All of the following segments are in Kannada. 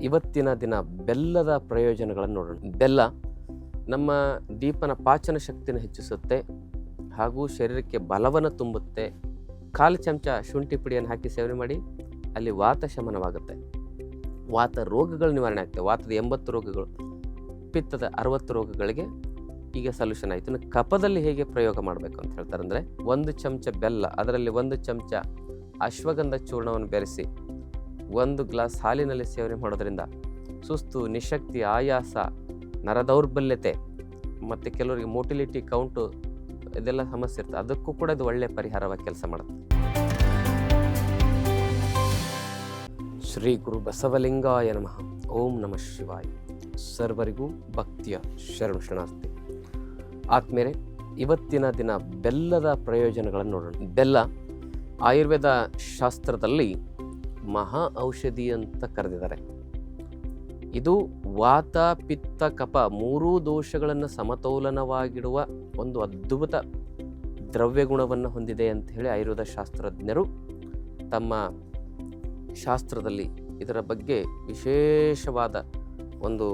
ಇವತ್ತಿನ ದಿನ ಬೆಲ್ಲದ ಪ್ರಯೋಜನಗಳನ್ನು ನೋಡೋಣ. ಬೆಲ್ಲ ನಮ್ಮ ದೀಪನ ಪಾಚನ ಶಕ್ತಿನ ಹೆಚ್ಚಿಸುತ್ತೆ ಹಾಗೂ ಶರೀರಕ್ಕೆ ಬಲವನ್ನು ತುಂಬುತ್ತೆ. 1/4 ಚಮಚ ಶುಂಠಿ ಪುಡಿಯನ್ನು ಹಾಕಿ ಸೇವನೆ ಮಾಡಿ, ಅಲ್ಲಿ ವಾತ ಶಮನವಾಗುತ್ತೆ. ವಾತ ರೋಗಗಳು ನಿವಾರಣೆ ಆಗ್ತವೆ. ವಾತದ 80 ರೋಗಗಳು, ಪಿತ್ತದ 60 ರೋಗಗಳಿಗೆ ಈಗ ಸೊಲ್ಯೂಷನ್ ಆಯಿತು. ಇನ್ನು ಕಫದಲ್ಲಿ ಹೇಗೆ ಪ್ರಯೋಗ ಮಾಡಬೇಕು ಅಂತ ಹೇಳ್ತಾರೆ ಅಂದರೆ, 1 ಚಮಚ ಬೆಲ್ಲ, ಅದರಲ್ಲಿ 1 ಚಮಚ ಅಶ್ವಗಂಧ ಚೂರ್ಣವನ್ನು ಬೆರೆಸಿ 1 ಗ್ಲಾಸ್ ಹಾಲಿನಲ್ಲಿ ಸೇವನೆ ಮಾಡೋದ್ರಿಂದ ಸುಸ್ತು, ನಿಶಕ್ತಿ, ಆಯಾಸ, ನರದೌರ್ಬಲ್ಯತೆ ಮತ್ತು ಕೆಲವರಿಗೆ ಮೋಟಿಲಿಟಿ ಕೌಂಟು ಇದೆಲ್ಲ ಸಮಸ್ಯೆ ಇರ್ತದೆ, ಅದಕ್ಕೂ ಕೂಡ ಇದು ಒಳ್ಳೆಯ ಪರಿಹಾರವಾಗಿ ಕೆಲಸ ಮಾಡುತ್ತೆ. ಶ್ರೀ ಗುರು ಬಸವಲಿಂಗಾಯ ನಮಃ. ಓಂ ನಮಃ ಶಿವಾಯ. ಸರ್ವರಿಗೂ ಭಕ್ತಿಯ ಶರಣು ಶರಣಾರ್ಥಿ. ಆತ್ಮೇಲೆ ಇವತ್ತಿನ ದಿನ ಬೆಲ್ಲದ ಪ್ರಯೋಜನಗಳನ್ನು ನೋಡೋಣ. ಬೆಲ್ಲ ಆಯುರ್ವೇದ ಶಾಸ್ತ್ರದಲ್ಲಿ ಮಹಾ ಔಷಧಿ ಅಂತ ಕರೆದಿದ್ದಾರೆ. ಇದು ವಾತ, ಪಿತ್ತ, ಕಫ 3 ದೋಷಗಳನ್ನು ಸಮತೋಲನವಾಗಿಡುವ ಒಂದು ಅದ್ಭುತ ದ್ರವ್ಯ ಗುಣವನ್ನು ಹೊಂದಿದೆ ಅಂತ ಹೇಳಿ ಆಯುರ್ವೇದ ಶಾಸ್ತ್ರಜ್ಞರು ತಮ್ಮ ಶಾಸ್ತ್ರದಲ್ಲಿ ಇದರ ಬಗ್ಗೆ ವಿಶೇಷವಾದ ಒಂದು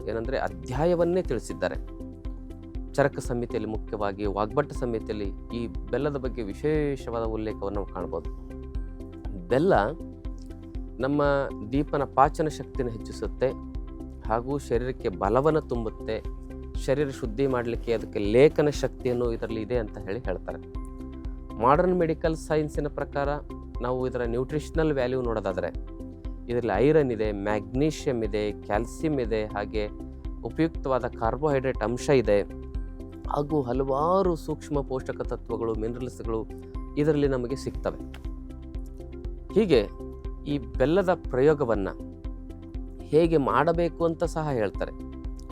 ಏನಂದರೆ ಅಧ್ಯಾಯವನ್ನೇ ತಿಳಿಸಿದ್ದಾರೆ. ಚರಕ ಸಂಹಿತೆಯಲ್ಲಿ, ಮುಖ್ಯವಾಗಿ ವಾಗ್ಭಟ ಸಂಹಿತೆಯಲ್ಲಿ ಈ ಬೆಲ್ಲದ ಬಗ್ಗೆ ವಿಶೇಷವಾದ ಉಲ್ಲೇಖವನ್ನು ನಾವು ಕಾಣ್ಬೋದು. ಬೆಲ್ಲ ನಮ್ಮ ದೀಪನ ಪಾಚನ ಶಕ್ತಿನ ಹೆಚ್ಚಿಸುತ್ತೆ ಹಾಗೂ ಶರೀರಕ್ಕೆ ಬಲವನ್ನು ತುಂಬುತ್ತೆ. ಶರೀರ ಶುದ್ಧಿ ಮಾಡಲಿಕ್ಕೆ ಅದಕ್ಕೆ ಲೇಖನ ಶಕ್ತಿಯನ್ನು ಇದರಲ್ಲಿ ಇದೆ ಅಂತ ಹೇಳ್ತಾರೆ. ಮಾಡರ್ನ್ ಮೆಡಿಕಲ್ ಸೈನ್ಸಿನ ಪ್ರಕಾರ ನಾವು ಇದರ ನ್ಯೂಟ್ರಿಷನಲ್ ವ್ಯಾಲ್ಯೂ ನೋಡೋದಾದರೆ ಇದರಲ್ಲಿ ಐರನ್ ಇದೆ, ಮ್ಯಾಗ್ನೀಷಿಯಮ್ ಇದೆ, ಕ್ಯಾಲ್ಸಿಯಂ ಇದೆ, ಹಾಗೆ ಉಪಯುಕ್ತವಾದ ಕಾರ್ಬೋಹೈಡ್ರೇಟ್ ಅಂಶ ಇದೆ, ಹಾಗೂ ಹಲವಾರು ಸೂಕ್ಷ್ಮ ಪೋಷಕ ತತ್ವಗಳು, ಮಿನರಲ್ಸ್ಗಳು ಇದರಲ್ಲಿ ನಮಗೆ ಸಿಗ್ತವೆ. ಹೀಗೆ ಈ ಬೆಲ್ಲದ ಪ್ರಯೋಗವನ್ನು ಹೇಗೆ ಮಾಡಬೇಕು ಅಂತ ಸಹ ಹೇಳ್ತಾರೆ.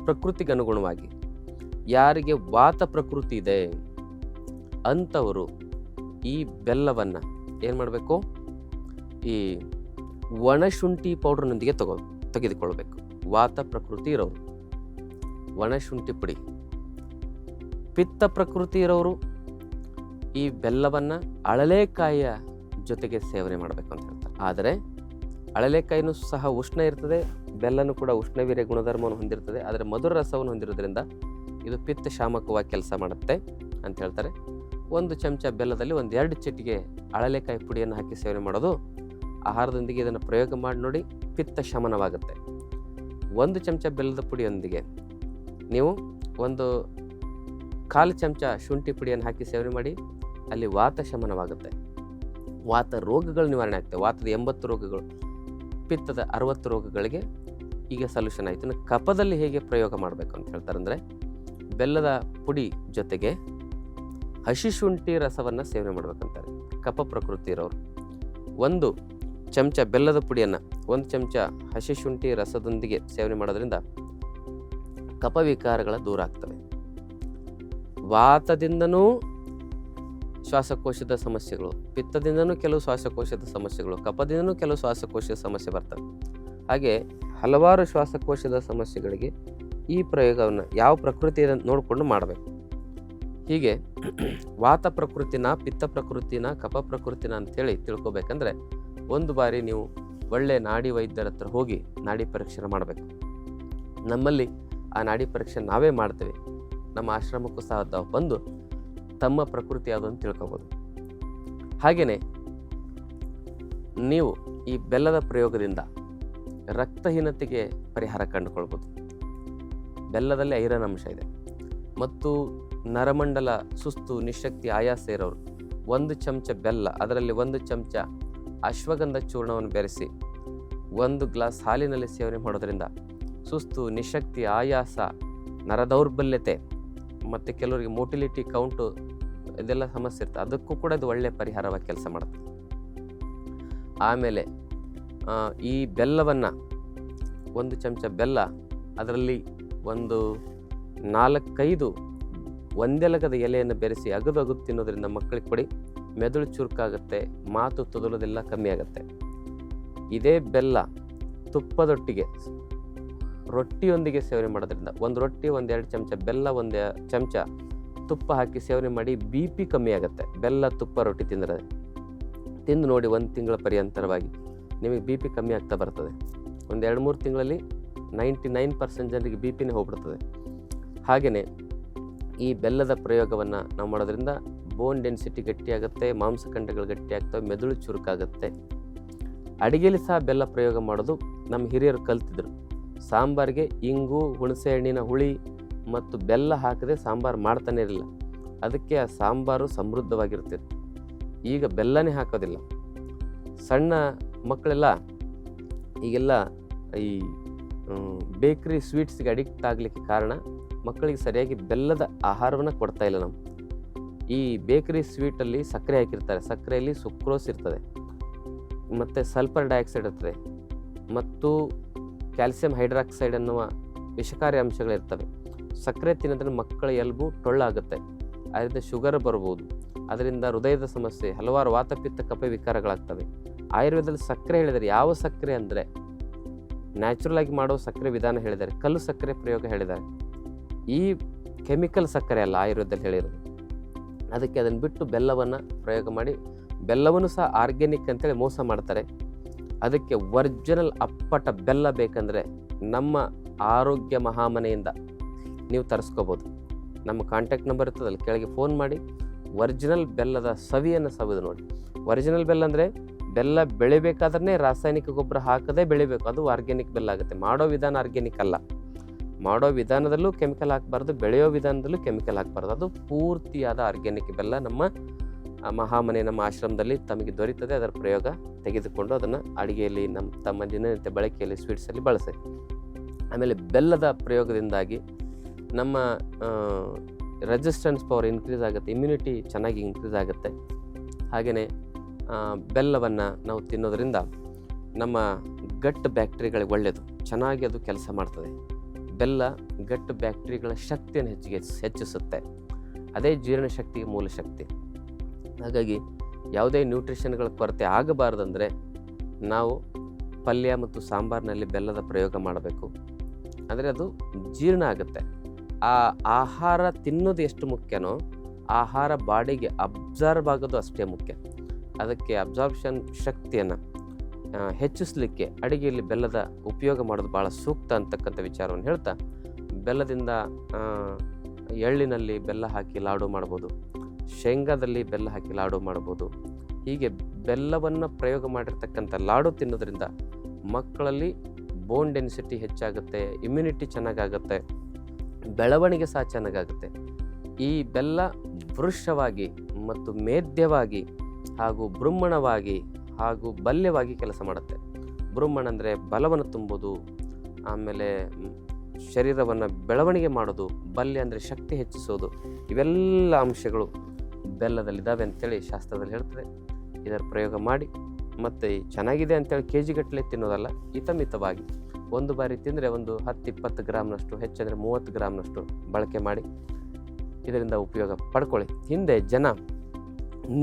ಪ್ರಕೃತಿಗೆ ಅನುಗುಣವಾಗಿ ಯಾರಿಗೆ ವಾತ ಪ್ರಕೃತಿ ಇದೆ ಅಂಥವರು ಈ ಬೆಲ್ಲವನ್ನು ಏನು ಮಾಡಬೇಕು, ಈ ಒಣಶುಂಠಿ ಪೌಡ್ರ್ನೊಂದಿಗೆ ತೆಗೆದುಕೊಳ್ಬೇಕು. ವಾತ ಪ್ರಕೃತಿ ಇರೋರು ಒಣಶುಂಠಿ ಪುಡಿ, ಪಿತ್ತ ಪ್ರಕೃತಿ ಇರೋರು ಈ ಬೆಲ್ಲವನ್ನು ಅಳಲೆಕಾಯಿಯ ಜೊತೆಗೆ ಸೇವನೆ ಮಾಡಬೇಕು ಅಂತ ಹೇಳ್ತಾರೆ. ಆದರೆ ಅಳಲೆಕಾಯಿನೂ ಸಹ ಉಷ್ಣ ಇರ್ತದೆ, ಬೆಲ್ಲನೂ ಕೂಡ ಉಷ್ಣವೀರ್ಯ ಗುಣಧರ್ಮವನ್ನು ಹೊಂದಿರ್ತದೆ. ಆದರೆ ಮಧುರ ರಸವನ್ನು ಹೊಂದಿರೋದ್ರಿಂದ ಇದು ಪಿತ್ತ ಶಾಮಕವಾಗಿ ಕೆಲಸ ಮಾಡುತ್ತೆ ಅಂತ ಹೇಳ್ತಾರೆ. 1 ಚಮಚ ಬೆಲ್ಲದಲ್ಲಿ 1-2 ಚಿಟಿಕೆ ಅಳಲೆಕಾಯಿ ಪುಡಿಯನ್ನು ಹಾಕಿ ಸೇವನೆ ಮಾಡೋದು, ಆಹಾರದೊಂದಿಗೆ ಇದನ್ನು ಪ್ರಯೋಗ ಮಾಡಿ ನೋಡಿ, ಪಿತ್ತ ಶಮನವಾಗುತ್ತೆ. 1 ಚಮಚ ಬೆಲ್ಲದ ಪುಡಿಯೊಂದಿಗೆ ನೀವು 1/4 ಚಮಚ ಶುಂಠಿ ಪುಡಿಯನ್ನು ಹಾಕಿ ಸೇವನೆ ಮಾಡಿ, ಅಲ್ಲಿ ವಾತ ಶಮನವಾಗುತ್ತೆ. ವಾತ ರೋಗಗಳು ನಿವಾರಣೆ ಆಗ್ತವೆ. ವಾತದ 80 ರೋಗಗಳು, ಪಿತ್ತದ 60 ರೋಗಗಳಿಗೆ ಈಗ ಸೊಲ್ಯೂಷನ್ ಆಯಿತು. ಇನ್ನು ಕಫದಲ್ಲಿ ಹೇಗೆ ಪ್ರಯೋಗ ಮಾಡಬೇಕು ಅಂತ ಹೇಳ್ತಾರೆ ಅಂದರೆ, ಬೆಲ್ಲದ ಪುಡಿ ಜೊತೆಗೆ ಹಸಿ ಶುಂಠಿ ರಸವನ್ನು ಸೇವನೆ ಮಾಡಬೇಕಂತಾರೆ. ಕಫ ಪ್ರಕೃತಿ ಇರೋರು 1 ಚಮಚ ಬೆಲ್ಲದ ಪುಡಿಯನ್ನು 1 ಚಮಚ ಹಸಿ ಶುಂಠಿ ರಸದೊಂದಿಗೆ ಸೇವನೆ ಮಾಡೋದ್ರಿಂದ ಕಫ ವಿಕಾರಗಳ ದೂರ ಆಗ್ತವೆ. ವಾತದಿಂದನೂ ಶ್ವಾಸಕೋಶದ ಸಮಸ್ಯೆಗಳು, ಪಿತ್ತದಿಂದನೂ ಕೆಲವು ಶ್ವಾಸಕೋಶದ ಸಮಸ್ಯೆಗಳು, ಕಫದಿಂದನೂ ಕೆಲವು ಶ್ವಾಸಕೋಶದ ಸಮಸ್ಯೆ ಬರ್ತವೆ. ಹಾಗೆ ಹಲವಾರು ಶ್ವಾಸಕೋಶದ ಸಮಸ್ಯೆಗಳಿಗೆ ಈ ಪ್ರಯೋಗವನ್ನು ಯಾವ ಪ್ರಕೃತಿ ನೋಡಿಕೊಂಡು ಮಾಡಬೇಕು. ಹೀಗೆ ವಾತ ಪ್ರಕೃತಿನ, ಪಿತ್ತ ಪ್ರಕೃತಿನ, ಕಫ ಪ್ರಕೃತಿನ ಅಂಥೇಳಿ ತಿಳ್ಕೊಬೇಕಂದ್ರೆ 1 ಬಾರಿ ನೀವು ಒಳ್ಳೆ ನಾಡಿ ವೈದ್ಯರ ಹತ್ರ ಹೋಗಿ ನಾಡಿ ಪರೀಕ್ಷೆ ಮಾಡಬೇಕು. ನಮ್ಮಲ್ಲಿ ಆ ನಾಡಿ ಪರೀಕ್ಷೆ ನಾವೇ ಮಾಡ್ತೇವೆ. ನಮ್ಮ ಆಶ್ರಮಕ್ಕೂ ಸಹ ತಾವು ಬಂದು ತಮ್ಮ ಪ್ರಕೃತಿ ಯಾವುದು ಅಂತ ತಿಳ್ಕೊಬೋದು. ಹಾಗೆಯೇ ನೀವು ಈ ಬೆಲ್ಲದ ಪ್ರಯೋಗದಿಂದ ರಕ್ತಹೀನತೆಗೆ ಪರಿಹಾರ ಕಂಡುಕೊಳ್ಬೋದು. ಬೆಲ್ಲದಲ್ಲಿ ಐರನ್ ಅಂಶ ಇದೆ ಮತ್ತು ನರಮಂಡಲ, ಸುಸ್ತು, ನಿಶಕ್ತಿ, ಆಯಾಸ ಇರೋರು 1 ಚಮಚ ಬೆಲ್ಲ, ಅದರಲ್ಲಿ 1 ಚಮಚ ಅಶ್ವಗಂಧ ಚೂರ್ಣವನ್ನು ಬೆರೆಸಿ 1 ಗ್ಲಾಸ್ ಹಾಲಿನಲ್ಲಿ ಸೇವನೆ ಮಾಡೋದ್ರಿಂದ ಸುಸ್ತು, ನಿಶಕ್ತಿ, ಆಯಾಸ, ನರದೌರ್ಬಲ್ಯತೆ ಮತ್ತು ಕೆಲವರಿಗೆ ಮೋಟಿಲಿಟಿ ಕೌಂಟು ಇದೆಲ್ಲ ಸಮಸ್ಯೆ ಇರ್ತದೆ, ಅದಕ್ಕೂ ಕೂಡ ಇದು ಒಳ್ಳೆಯ ಪರಿಹಾರವಾಗಿ ಕೆಲಸ ಮಾಡುತ್ತೆ. ಆಮೇಲೆ ಈ ಬೆಲ್ಲವನ್ನು 1 ಚಮಚ ಬೆಲ್ಲ, ಅದರಲ್ಲಿ 4-5 ಒಂದೆಲಗದ ಎಲೆಯನ್ನು ಬೆರೆಸಿ ಅಗದು ತಿನ್ನೋದ್ರಿಂದ ಮಕ್ಕಳಿಗೆ ಕೊಡಿ. ಮೆದುಳು ಚುರುಕಾಗುತ್ತೆ, ಮಾತು ತೊದಲೋದೆಲ್ಲ ಕಮ್ಮಿ ಆಗುತ್ತೆ. ಇದೇ ಬೆಲ್ಲ ತುಪ್ಪದೊಟ್ಟಿಗೆ ರೊಟ್ಟಿಯೊಂದಿಗೆ ಸೇವನೆ ಮಾಡೋದ್ರಿಂದ 1 ರೊಟ್ಟಿ, 1-2 ಚಮಚ ಬೆಲ್ಲ, 1 ಚಮಚ ತುಪ್ಪ ಹಾಕಿ ಸೇವನೆ ಮಾಡಿ BP ಕಮ್ಮಿ ಆಗುತ್ತೆ. ಬೆಲ್ಲ, ತುಪ್ಪ, ರೊಟ್ಟಿ ತಿಂದು ನೋಡಿ 1 ತಿಂಗಳ ಪರ್ಯಂತರವಾಗಿ ನಿಮಗೆ BP ಕಮ್ಮಿ ಆಗ್ತಾ ಬರ್ತದೆ. ಒಂದು 2-3 ತಿಂಗಳಲ್ಲಿ 99% ಜನರಿಗೆ ಬಿ ಪಿನೇ ಹೋಗ್ಬಿಡ್ತದೆ. ಹಾಗೆಯೇ ಈ ಬೆಲ್ಲದ ಪ್ರಯೋಗವನ್ನು ನಾವು ಮಾಡೋದ್ರಿಂದ ಬೋನ್ ಡೆನ್ಸಿಟಿ ಗಟ್ಟಿಯಾಗುತ್ತೆ, ಮಾಂಸಖಂಡಗಳು ಗಟ್ಟಿಯಾಗ್ತವೆ, ಮೆದುಳು ಚುರುಕಾಗುತ್ತೆ. ಅಡಿಗೆಯಲ್ಲಿ ಸಹ ಬೆಲ್ಲ ಪ್ರಯೋಗ ಮಾಡೋದು ನಮ್ಮ ಹಿರಿಯರು ಕಲ್ತಿದ್ರು. ಸಾಂಬಾರಿಗೆ ಇಂಗು, ಹುಣಸೆ ಹಣ್ಣಿನ ಹುಳಿ ಮತ್ತು ಬೆಲ್ಲ ಹಾಕದೆ ಸಾಂಬಾರು ಮಾಡ್ತಾನೆ ಇರಲಿಲ್ಲ. ಅದಕ್ಕೆ ಆ ಸಾಂಬಾರು ಸಮೃದ್ಧವಾಗಿರ್ತಿತ್ತು. ಈಗ ಬೆಲ್ಲನೇ ಹಾಕೋದಿಲ್ಲ. ಸಣ್ಣ ಮಕ್ಕಳೆಲ್ಲ ಈಗೆಲ್ಲ ಈ ಬೇಕ್ರಿ ಸ್ವೀಟ್ಸ್ಗೆ ಅಡಿಕ್ಟ್ ಆಗಲಿಕ್ಕೆ ಕಾರಣ ಮಕ್ಕಳಿಗೆ ಸರಿಯಾಗಿ ಬೆಲ್ಲದ ಆಹಾರವನ್ನು ಕೊಡ್ತಾ ಇಲ್ಲ ನಾವು. ಈ ಬೇಕರಿ ಸ್ವೀಟಲ್ಲಿ ಸಕ್ಕರೆ ಹಾಕಿರ್ತಾರೆ. ಸಕ್ಕರೆಯಲ್ಲಿ ಸುಕ್ರೋಸ್ ಇರ್ತದೆ, ಮತ್ತು ಸಲ್ಫರ್ ಡೈಆಕ್ಸೈಡ್ ಇರ್ತದೆ, ಮತ್ತು ಕ್ಯಾಲ್ಸಿಯಂ ಹೈಡ್ರಾಕ್ಸೈಡ್ ಅನ್ನುವ ವಿಷಕಾರಿ ಅಂಶಗಳಿರ್ತವೆ. ಸಕ್ಕರೆ ತಿನ್ನೋದ್ರಿಂದ ಮಕ್ಕಳ ಎಲುಬು ಟೊಳ್ಳಾಗುತ್ತೆ, ಅದರಿಂದ ಶುಗರ್ ಬರ್ಬೋದು, ಅದರಿಂದ ಹೃದಯದ ಸಮಸ್ಯೆ, ಹಲವಾರು ವಾತಪಿತ್ತ ಕಫ ವಿಕಾರಗಳಾಗ್ತವೆ. ಆಯುರ್ವೇದದಲ್ಲಿ ಸಕ್ಕರೆ ಹೇಳಿದ್ದಾರೆ. ಯಾವ ಸಕ್ಕರೆ ಅಂದರೆ ನ್ಯಾಚುರಲ್ ಆಗಿ ಮಾಡೋ ಸಕ್ಕರೆ ವಿಧಾನ ಹೇಳಿದ್ದಾರೆ, ಕಲ್ಲು ಸಕ್ಕರೆ ಪ್ರಯೋಗ ಹೇಳಿದ್ದಾರೆ. ಈ ಕೆಮಿಕಲ್ ಸಕ್ಕರೆ ಅಲ್ಲ ಆಯುರ್ವೇದದಲ್ಲಿ ಹೇಳಿರೋದು. ಅದಕ್ಕೆ ಅದನ್ನು ಬಿಟ್ಟು ಬೆಲ್ಲವನ್ನು ಪ್ರಯೋಗ ಮಾಡಿ, ಬೆಲ್ಲವನ್ನು ಸಹ ಆರ್ಗ್ಯಾನಿಕ್ ಅಂತೇಳಿ ಮೋಸ ಮಾಡ್ತಾರೆ. ಅದಕ್ಕೆ ಒರಿಜಿನಲ್ ಅಪ್ಪಟ ಬೆಲ್ಲ ಬೇಕಂದರೆ ನಮ್ಮ ಆರೋಗ್ಯ ಮಹಾಮನೆಯಿಂದ ನೀವು ತರಿಸ್ಕೋಬೋದು. ನಮ್ಮ ಕಾಂಟ್ಯಾಕ್ಟ್ ನಂಬರ್ ಇರ್ತದೆ, ಅಲ್ಲಿ ಕೆಳಗೆ ಫೋನ್ ಮಾಡಿ ಒರಿಜಿನಲ್ ಬೆಲ್ಲದ ಸವಿಯನ್ನು ಸವಿದು ನೋಡಿ. ಒರಿಜಿನಲ್ ಬೆಲ್ಲ ಅಂದರೆ ಬೆಲ್ಲ ಬೆಳಿಬೇಕಾದ್ರೆ ರಾಸಾಯನಿಕ ಗೊಬ್ಬರ ಹಾಕದೇ ಬೆಳಿಬೇಕು, ಅದು ಆರ್ಗ್ಯಾನಿಕ್ ಬೆಲ್ಲ ಆಗುತ್ತೆ. ಮಾಡೋ ವಿಧಾನ ಆರ್ಗ್ಯಾನಿಕ್ ಅಲ್ಲ. ಮಾಡೋ ವಿಧಾನದಲ್ಲೂ ಕೆಮಿಕಲ್ ಹಾಕಬಾರ್ದು, ಬೆಳೆಯೋ ವಿಧಾನದಲ್ಲೂ ಕೆಮಿಕಲ್ ಹಾಕಬಾರ್ದು. ಅದು ಪೂರ್ತಿಯಾದ ಆರ್ಗ್ಯಾನಿಕ್ ಬೆಲ್ಲ ನಮ್ಮ ಮಹಾಮನೆ, ನಮ್ಮ ಆಶ್ರಮದಲ್ಲಿ ತಮಗೆ ದೊರೀತದೆ. ಅದರ ಪ್ರಯೋಗ ತೆಗೆದುಕೊಂಡು ಅದನ್ನು ಅಡುಗೆಯಲ್ಲಿ, ತಮ್ಮ ದಿನನಿತ್ಯ ಬಳಕೆಯಲ್ಲಿ, ಸ್ವೀಟ್ಸಲ್ಲಿ ಬಳಸಿ. ಆಮೇಲೆ ಬೆಲ್ಲದ ಪ್ರಯೋಗದಿಂದಾಗಿ ನಮ್ಮ ರೆಸಿಸ್ಟೆನ್ಸ್ ಪವರ್ ಇನ್ಕ್ರೀಸ್ ಆಗುತ್ತೆ, ಇಮ್ಯುನಿಟಿ ಚೆನ್ನಾಗಿ ಇನ್ಕ್ರೀಸ್ ಆಗುತ್ತೆ. ಹಾಗೆಯೇ ಬೆಲ್ಲವನ್ನು ನಾವು ತಿನ್ನೋದ್ರಿಂದ ನಮ್ಮ ಗಟ್ ಬ್ಯಾಕ್ಟೀರಿಯಾಗಳಿಗೆ ಒಳ್ಳೆಯದು, ಚೆನ್ನಾಗಿ ಅದು ಕೆಲಸ ಮಾಡ್ತದೆ. ಬೆಲ್ಲ ಗಟ್ ಬ್ಯಾಕ್ಟೀರಿಯಾಗಳ ಶಕ್ತಿಯನ್ನು ಹೆಚ್ಚಿಸುತ್ತೆ. ಅದೇ ಜೀರ್ಣಶಕ್ತಿಗೆ ಮೂಲ ಶಕ್ತಿ. ಹಾಗಾಗಿ ಯಾವುದೇ ನ್ಯೂಟ್ರಿಷನ್ಗಳ ಕೊರತೆ ಆಗಬಾರ್ದಂದರೆ ನಾವು ಪಲ್ಯ ಮತ್ತು ಸಾಂಬಾರಿನಲ್ಲಿ ಬೆಲ್ಲದ ಪ್ರಯೋಗ ಮಾಡಬೇಕು. ಅಂದರೆ ಅದು ಜೀರ್ಣ ಆಗುತ್ತೆ. ಆ ಆಹಾರ ತಿನ್ನೋದು ಎಷ್ಟು ಮುಖ್ಯನೋ ಆಹಾರ ಬಾಡಿಗೆ ಅಬ್ಸರ್ವ್ ಆಗೋದು ಅಷ್ಟೇ ಮುಖ್ಯ. ಅದಕ್ಕೆ ಅಬ್ಸಾರ್ಪ್ಷನ್ ಶಕ್ತಿಯನ್ನು ಹೆಚ್ಚಿಸಲಿಕ್ಕೆ ಅಡುಗೆಯಲ್ಲಿ ಬೆಲ್ಲದ ಉಪಯೋಗ ಮಾಡೋದು ಭಾಳ ಸೂಕ್ತ ಅಂತಕ್ಕಂಥ ವಿಚಾರವನ್ನು ಹೇಳ್ತಾ, ಬೆಲ್ಲದಿಂದ ಎಳ್ಳಿನಲ್ಲಿ ಬೆಲ್ಲ ಹಾಕಿ ಲಾಡು ಮಾಡ್ಬೋದು, ಶೇಂಗಾದಲ್ಲಿ ಬೆಲ್ಲ ಹಾಕಿ ಲಾಡು ಮಾಡ್ಬೋದು. ಹೀಗೆ ಬೆಲ್ಲವನ್ನು ಪ್ರಯೋಗ ಮಾಡಿರ್ತಕ್ಕಂಥ ಲಾಡು ತಿನ್ನೋದ್ರಿಂದ ಮಕ್ಕಳಲ್ಲಿ ಬೋನ್ ಡೆನ್ಸಿಟಿ ಹೆಚ್ಚಾಗುತ್ತೆ, ಇಮ್ಯುನಿಟಿ ಚೆನ್ನಾಗಾಗುತ್ತೆ, ಬೆಳವಣಿಗೆ ಸಹ ಚೆನ್ನಾಗಾಗುತ್ತೆ. ಈ ಬೆಲ್ಲ ವೃಷವಾಗಿ ಮತ್ತು ಮೇದ್ಯವಾಗಿ ಹಾಗೂ ಬೃಹ್ಮಣವಾಗಿ ಹಾಗೂ ಬಲ್ಯವಾಗಿ ಕೆಲಸ ಮಾಡುತ್ತೆ. ಬೃಹ್ಮಣ ಅಂದರೆ ಬಲವನ್ನು ತುಂಬೋದು, ಆಮೇಲೆ ಶರೀರವನ್ನು ಬೆಳವಣಿಗೆ ಮಾಡೋದು, ಬಲ್ಯ ಅಂದರೆ ಶಕ್ತಿ ಹೆಚ್ಚಿಸೋದು. ಇವೆಲ್ಲ ಅಂಶಗಳು ಬೆಲ್ಲದಲ್ಲಿದ್ದಾವೆ ಅಂತೇಳಿ ಶಾಸ್ತ್ರದಲ್ಲಿ ಹೇಳ್ತದೆ. ಇದರ ಪ್ರಯೋಗ ಮಾಡಿ, ಮತ್ತು ಚೆನ್ನಾಗಿದೆ ಅಂತೇಳಿ ಕೆ.ಜಿ. ಗಟ್ಟಲೆ ತಿನ್ನೋದಲ್ಲ, ಹಿತಮಿತವಾಗಿ ಒಂದು ಬಾರಿ ತಿಂದರೆ ಒಂದು 10-20 ಗ್ರಾಮ್ನಷ್ಟು, ಹೆಚ್ಚಂದರೆ 30 ಗ್ರಾಮ್ನಷ್ಟು ಬಳಕೆ ಮಾಡಿ ಇದರಿಂದ ಉಪಯೋಗ ಪಡ್ಕೊಳ್ಳಿ. ಹಿಂದೆ ಜನ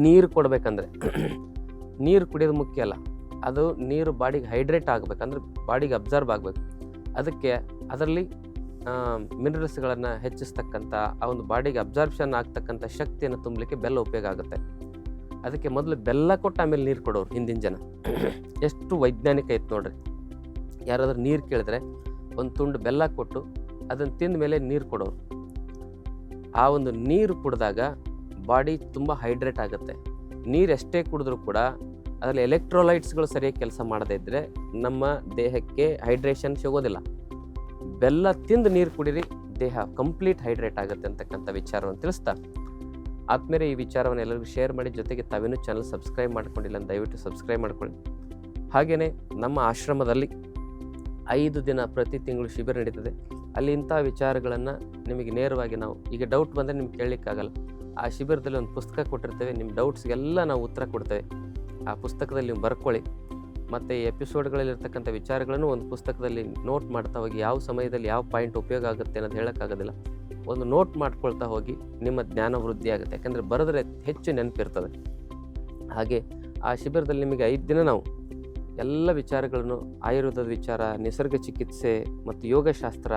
ನೀರು ಕೊಡಬೇಕಂದ್ರೆ ನೀರು ಕುಡಿಯೋದು ಮುಖ್ಯ ಅಲ್ಲ, ಅದು ನೀರು ಬಾಡಿಗೆ ಹೈಡ್ರೇಟ್ ಆಗಬೇಕಂದ್ರೆ ಬಾಡಿಗೆ ಅಬ್ಸರ್ವ್ ಆಗಬೇಕು. ಅದಕ್ಕೆ ಅದರಲ್ಲಿ ಮಿನರಲ್ಸ್ಗಳನ್ನು ಹೆಚ್ಚಿಸ್ತಕ್ಕಂಥ ಆ ಒಂದು ಬಾಡಿಗೆ ಅಬ್ಸಾರ್ಪ್ಷನ್ ಆಗ್ತಕ್ಕಂಥ ಶಕ್ತಿಯನ್ನು ತುಂಬಲಿಕ್ಕೆ ಬೆಲ್ಲ ಉಪಯೋಗ ಆಗುತ್ತೆ. ಅದಕ್ಕೆ ಮೊದಲು ಬೆಲ್ಲ ಕೊಟ್ಟು ಆಮೇಲೆ ನೀರು ಕೊಡೋರು ಹಿಂದಿನ ಜನ. ಎಷ್ಟು ವೈಜ್ಞಾನಿಕ ಇತ್ತು ನೋಡ್ರಿ. ಯಾರಾದರೂ ನೀರು ಕೇಳಿದ್ರೆ ಒಂದು ತುಂಡು ಬೆಲ್ಲ ಕೊಟ್ಟು ಅದನ್ನು ತಿಂದ ಮೇಲೆ ನೀರು ಕೊಡೋರು. ಆ ಒಂದು ನೀರು ಕುಡಿದಾಗ ಬಾಡಿ ತುಂಬ ಹೈಡ್ರೇಟ್ ಆಗುತ್ತೆ. ನೀರು ಎಷ್ಟೇ ಕುಡಿದ್ರೂ ಕೂಡ ಅದರಲ್ಲಿ ಎಲೆಕ್ಟ್ರೋಲೈಟ್ಸ್ಗಳು ಸರಿಯಾಗಿ ಕೆಲಸ ಮಾಡದೇ ಇದ್ದರೆ ನಮ್ಮ ದೇಹಕ್ಕೆ ಹೈಡ್ರೇಷನ್ ಸಿಗೋದಿಲ್ಲ. ಬೆಲ್ಲ ತಿಂದು ನೀರು ಕುಡೀರಿ, ದೇಹ ಕಂಪ್ಲೀಟ್ ಹೈಡ್ರೇಟ್ ಆಗುತ್ತೆ ಅಂತಕ್ಕಂಥ ವಿಚಾರವನ್ನು ತಿಳಿಸ್ತಾ, ಆದ್ಮೇಲೆ ಈ ವಿಚಾರವನ್ನು ಎಲ್ಲರಿಗೂ ಶೇರ್ ಮಾಡಿ. ಜೊತೆಗೆ ತಾವೇನು ಚಾನಲ್ ಸಬ್ಸ್ಕ್ರೈಬ್ ಮಾಡ್ಕೊಂಡಿಲ್ಲ ಅಂತ ದಯವಿಟ್ಟು ಸಬ್ಸ್ಕ್ರೈಬ್ ಮಾಡ್ಕೊಳ್ಳಿ. ಹಾಗೆಯೇ ನಮ್ಮ ಆಶ್ರಮದಲ್ಲಿ 5 ದಿನ ಪ್ರತಿ ತಿಂಗಳು ಶಿಬಿರ ನಡೀತದೆ. ಅಲ್ಲಿ ಇಂಥ ವಿಚಾರಗಳನ್ನು ನಿಮಗೆ ನೇರವಾಗಿ ನಾವು ಈಗ ಡೌಟ್ ಬಂದರೆ ನಿಮ್ಗೆ ಕೇಳಲಿಕ್ಕಾಗಲ್ಲ. ಆ ಶಿಬಿರದಲ್ಲಿ ಒಂದು ಪುಸ್ತಕ ಕೊಟ್ಟಿರ್ತೇವೆ, ನಿಮ್ಮ ಡೌಟ್ಸ್ಗೆಲ್ಲ ನಾವು ಉತ್ತರ ಕೊಡ್ತೇವೆ. ಆ ಪುಸ್ತಕದಲ್ಲಿ ನೀವು ಬರ್ಕೊಳ್ಳಿ. ಮತ್ತು ಈ ಎಪಿಸೋಡ್ಗಳಲ್ಲಿರ್ತಕ್ಕಂಥ ವಿಚಾರಗಳನ್ನು ಒಂದು ಪುಸ್ತಕದಲ್ಲಿ ನೋಟ್ ಮಾಡ್ತಾ ಹೋಗಿ, ಯಾವ ಸಮಯದಲ್ಲಿ ಯಾವ ಪಾಯಿಂಟ್ ಉಪಯೋಗ ಆಗುತ್ತೆ ಅನ್ನೋದು ಹೇಳೋಕ್ಕಾಗೋದಿಲ್ಲ. ಒಂದು ನೋಟ್ ಮಾಡ್ಕೊಳ್ತಾ ಹೋಗಿ ನಿಮ್ಮ ಜ್ಞಾನ ವೃದ್ಧಿ ಆಗುತ್ತೆ. ಯಾಕಂದರೆ ಬರೆದ್ರೆ ಹೆಚ್ಚು ನೆನಪಿರ್ತದೆ. ಹಾಗೆ ಆ ಶಿಬಿರದಲ್ಲಿ ನಿಮಗೆ 5 ದಿನ ನಾವು ಎಲ್ಲ ವಿಚಾರಗಳನ್ನು, ಆಯುರ್ವೇದದ ವಿಚಾರ, ನಿಸರ್ಗ ಚಿಕಿತ್ಸೆ ಮತ್ತು ಯೋಗಶಾಸ್ತ್ರ,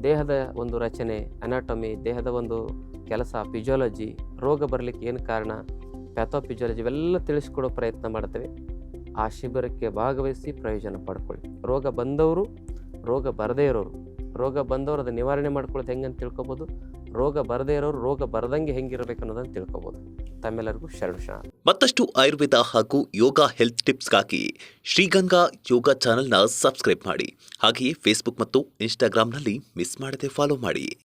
ದೇಹದ ಒಂದು ರಚನೆ, ಅನಾಟಮಿ, ದೇಹದ ಒಂದು ಕೆಲಸ, ಫಿಸಿಯಾಲಜಿ, ರೋಗ ಬರಲಿಕ್ಕೆ ಏನು ಕಾರಣ, ಪ್ಯಾಥೋಫಿಸಿಯಾಲಜಿ, ಇವೆಲ್ಲ ತಿಳಿಸ್ಕೊಡೋ ಪ್ರಯತ್ನ ಮಾಡ್ತೇವೆ. ಆ ಶಿಬಿರಕ್ಕೆ ಭಾಗವಹಿಸಿ ಪ್ರಯೋಜನ ಪಡ್ಕೊಳ್ಳಿ. ರೋಗ ಬಂದವರು, ರೋಗ ಬರದೇ ಇರೋರು, ರೋಗ ಬಂದವರು ಅದನ್ನು ನಿವಾರಣೆ ಮಾಡ್ಕೊಳ್ಳೋದು ಹೆಂಗೆ ಅಂತ ತಿಳ್ಕೊಬೋದು, ರೋಗ ಬರದೇ ಇರೋರು ರೋಗ ಬರದಂಗೆ ಹೆಂಗಿರಬೇಕು ಅನ್ನೋದನ್ನು ತಿಳ್ಕೊಬೋದು. ತಮ್ಮೆಲ್ಲರಿಗೂ ಶರಣ. ಮತ್ತಷ್ಟು ಆಯುರ್ವೇದ ಹಾಗೂ ಯೋಗ ಹೆಲ್ತ್ ಟಿಪ್ಸ್ಗಾಗಿ ಶ್ರೀಗಂಗಾ ಯೋಗ ಚಾನೆಲ್ನ ಸಬ್ಸ್ಕ್ರೈಬ್ ಮಾಡಿ. ಹಾಗೆಯೇ ಫೇಸ್ಬುಕ್ ಮತ್ತು ಇನ್ಸ್ಟಾಗ್ರಾಂನಲ್ಲಿ ಮಿಸ್ ಮಾಡದೆ ಫಾಲೋ ಮಾಡಿ.